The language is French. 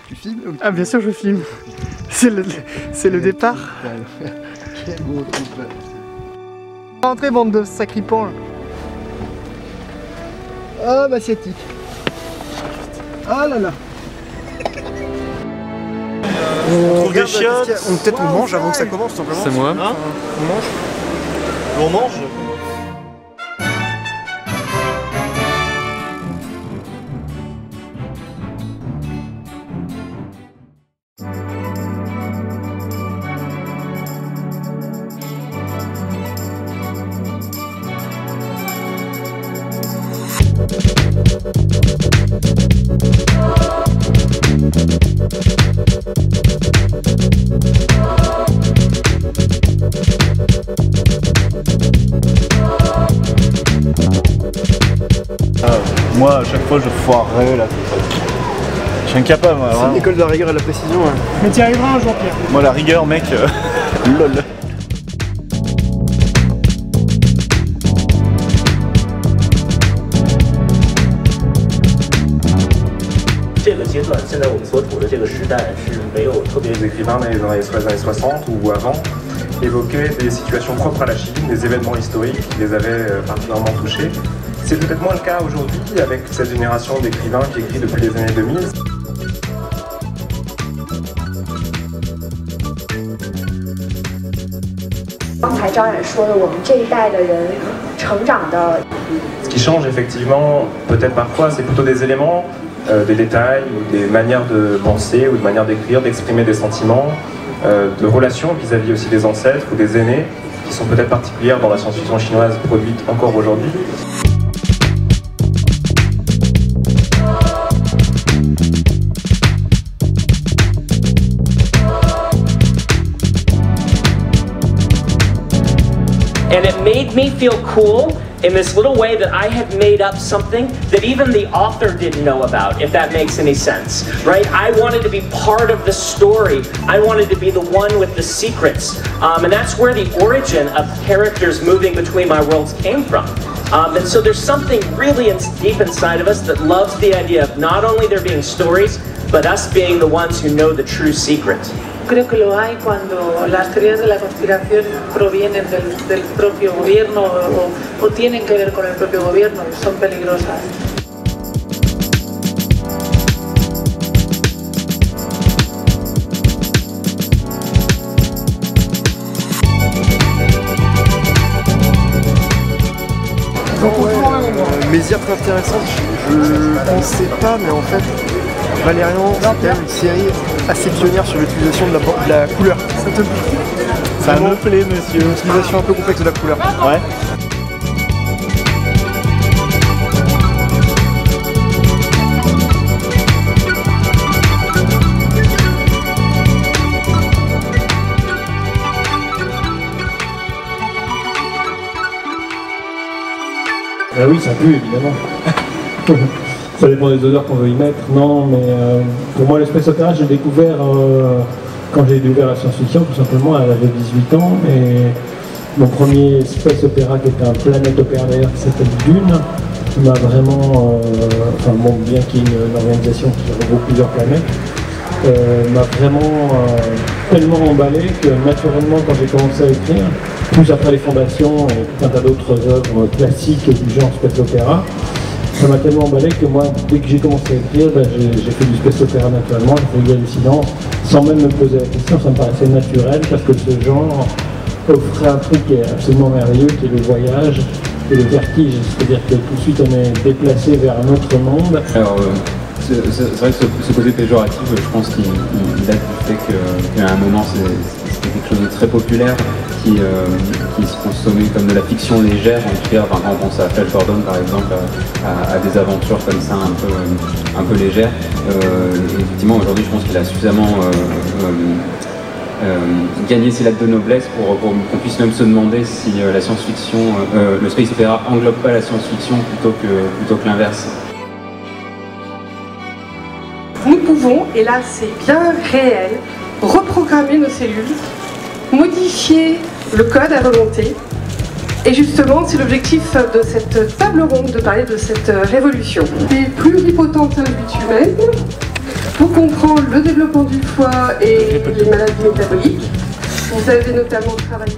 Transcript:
Tu filmes ou Ah bien sûr je filme. C'est le départ. Quel gros truc là. Entrez bande de sacripants. Ah m'asiatique. Ah là là. On trouve des chiottes. Peut-être on mange avant que ça commence simplement. C'est moi. Hein on mange. On mange. Moi, à chaque fois, je foirerais là. Je suis incapable, moi. C'est l'école de la rigueur et de la précision. Hein. Mais t'y arriveras un jour, Pierre. Moi, la rigueur, mec, lol. Les écrivains dans les années 60 ou avant évoquaient des situations propres à la Chine, des événements historiques qui les avaient particulièrement touchés. C'est peut-être moins le cas aujourd'hui avec cette génération d'écrivains qui écrit depuis les années 2000. 刚才张远说的，我们这一代的人成长的。Ce qui change effectivement, peut-être parfois, c'est plutôt des éléments, des détails ou des manières de penser ou de manières d'écrire, d'exprimer des sentiments, de relations vis-à-vis aussi des ancêtres ou des aînés, qui sont peut-être particulières dans la science-fiction chinoise produite encore aujourd'hui. And it made me feel cool in this little way that I had made up something that even the author didn't know about, if that makes any sense, right? I wanted to be part of the story. I wanted to be the one with the secrets. And that's where the origin of characters moving between my worlds came from. And so there's something really deep inside of us that loves the idea of not only there being stories, but us being the ones who know the true secret. Creo que lo hay cuando las teorías de la conspiración provienen del propio gobierno o tienen que ver con el propio gobierno, son peligrosas. Mézières très intéressante, je pensais pas, mais en fait, Valérian, c'est quand même une série assez pionnière sur l'utilisation de la couleur. Ça te plaît? Ça me plaît, monsieur. Une utilisation un peu complexe de la couleur. Ouais. Ah oui, ça pue évidemment. Ça dépend des odeurs qu'on veut y mettre. Non, mais pour moi, l'espace opéra, j'ai découvert quand j'ai découvert la science-fiction, tout simplement, à l'âge de 18 ans. Et mon premier space opéra, qui était un planète opéra d'ailleurs, qui s'appelle Dune, m'a vraiment, enfin bon, bien qu'il y ait une organisation qui regroupe plusieurs planètes, m'a vraiment tellement emballé que naturellement, quand j'ai commencé à écrire, plus après les fondations et tout un tas d'autres œuvres classiques du genre space opéra, ça m'a tellement emballé que moi, dès que j'ai commencé à écrire, ben, j'ai fait du space opéra naturellement, j'ai fait du hallucinant, sans même me poser la question, ça me paraissait naturel parce que ce genre offrait un truc qui est absolument merveilleux, qui est le voyage et le vertige, c'est-à-dire que tout de suite on est déplacé vers un autre monde. Alors, c'est vrai que ce côté péjoratif, je pense qu'il date du fait qu'à un moment c'était quelque chose de très populaire qui se consommait comme de la fiction légère, en tout cas quand on pense à Flash Gordon par exemple, à des aventures comme ça un peu légères. Effectivement aujourd'hui je pense qu'il a suffisamment gagné ses lettres de noblesse pour qu'on puisse même se demander si la science-fiction, le space opéra englobe pas la science-fiction plutôt que l'inverse. Nous pouvons, et là c'est bien réel, reprogrammer nos cellules, modifier le code à volonté. Et justement, c'est l'objectif de cette table ronde de parler de cette révolution. Les pluripotentes humaines pour comprendre le développement du foie et les maladies métaboliques. Vous avez notamment travaillé